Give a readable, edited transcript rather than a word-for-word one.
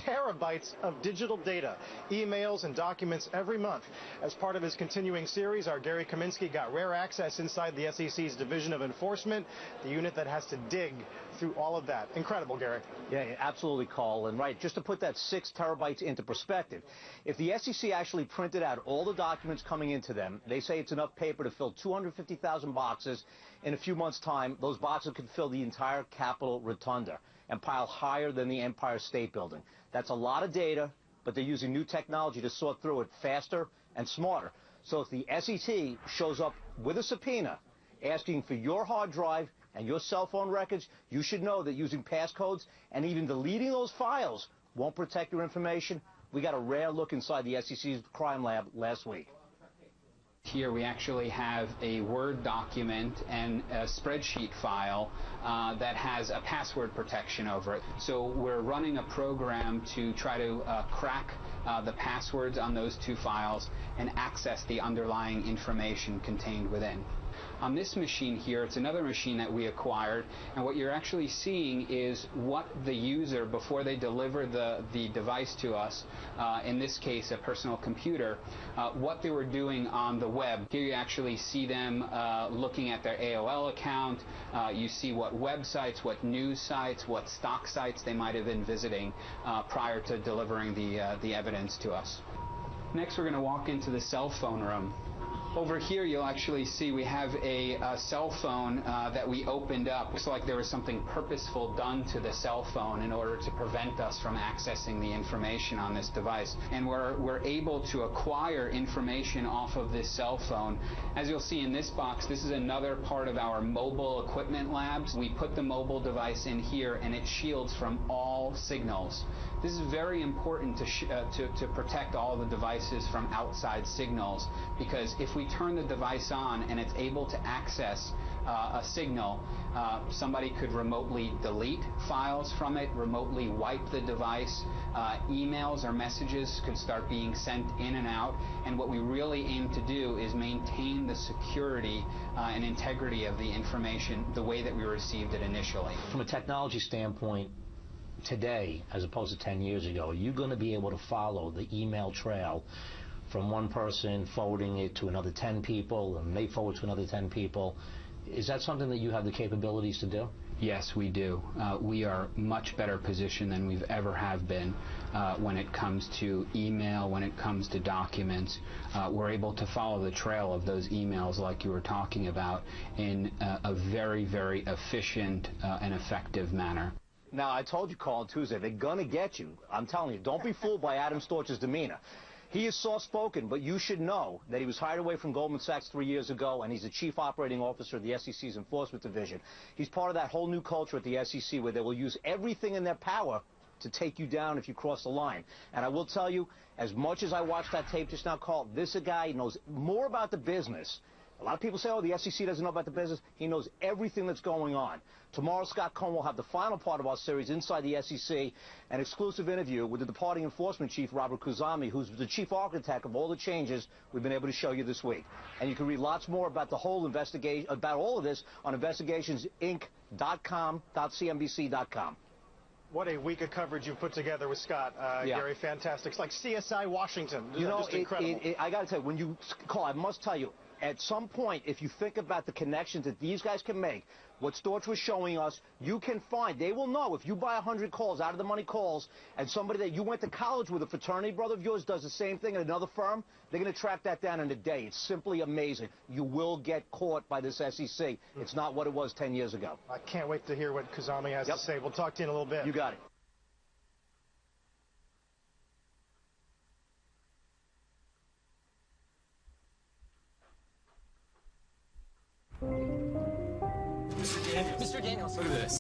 terabytes of digital data, emails and documents every month. As part of his continuing series, our Gary Kaminsky got rare access inside the SEC's Division of Enforcement, the unit that has to dig through all of that. Incredible, Gary. Yeah, absolutely, Carl. And right, just to put that 6 terabytes into perspective, if the SEC actually printed out all the documents coming into them, they say it's enough paper to fill 250,000 boxes. In a few months' time, those boxes could fill the entire Capitol Rotunda and pile higher than the Empire State Building. That's a lot of data, but they're using new technology to sort through it faster and smarter. So if the SEC shows up with a subpoena asking for your hard drive and your cell phone records, you should know that using passcodes and even deleting those files won't protect your information. We got a rare look inside the SEC's crime lab last week. Here we actually have a Word document and a spreadsheet file that has a password protection over it. So we're running a program to try to crack the passwords on those 2 files and access the underlying information contained within. On this machine here, it's another machine that we acquired, and what you're actually seeing is what the user, before they deliver the device to us, in this case a personal computer, what they were doing on the web. Here you actually see them looking at their AOL account. You see what websites, what news sites, what stock sites they might have been visiting prior to delivering the evidence to us. Next, we're going to walk into the cell phone room. Over here, you'll actually see we have a cell phone that we opened up. Looks like there was something purposeful done to the cell phone in order to prevent us from accessing the information on this device. And we're able to acquire information off of this cell phone. As you'll see in this box, this is another part of our mobile equipment labs. We put the mobile device in here, and it shields from all signals. This is very important to protect all the devices from outside signals, because if we turn the device on and it's able to access a signal, somebody could remotely delete files from it, remotely wipe the device, emails or messages could start being sent in and out, and what we really aim to do is maintain the security and integrity of the information the way that we received it initially. From a technology standpoint, today, as opposed to 10 years ago, you're going to be able to follow the email trail from one person forwarding it to another 10 people, and they forward to another 10 people. Is that something that you have the capabilities to do? Yes, we do. We are much better positioned than we've ever have been when it comes to email, when it comes to documents. We're able to follow the trail of those emails like you were talking about in a very, very efficient and effective manner. Now, I told you, Carl, on Tuesday, they're going to get you. I'm telling you, don't be fooled by Adam Storch's demeanor. He is soft-spoken, but you should know that he was hired away from Goldman Sachs 3 years ago, and he's the chief operating officer of the SEC's Enforcement Division. He's part of that whole new culture at the SEC where they will use everything in their power to take you down if you cross the line. And I will tell you, as much as I watched that tape just now, Carl, this guy knows more about the business. A lot of people say, oh, the SEC doesn't know about the business. He knows everything that's going on. Tomorrow, Scott Cohn will have the final part of our series, Inside the SEC, an exclusive interview with the departing enforcement chief, Robert Khuzami, who's the chief architect of all the changes we've been able to show you this week. And you can read lots more about the whole investigation, about all of this on investigationsinc.com.cnbc.com. What a week of coverage you've put together with Scott, Gary. Fantastic. It's like CSI Washington. You know, just incredible. I got to tell you, when you call, I must tell you, at some point, if you think about the connections that these guys can make, what Storch was showing us, you can find, they will know, if you buy 100 calls, out of the money calls, and somebody that you went to college with, a fraternity brother of yours, does the same thing at another firm, they're going to track that down in a day. It's simply amazing. You will get caught by this SEC. It's not what it was 10 years ago. I can't wait to hear what Khuzami has to say. We'll talk to you in a little bit. You got it. Mr. Daniels, look at this.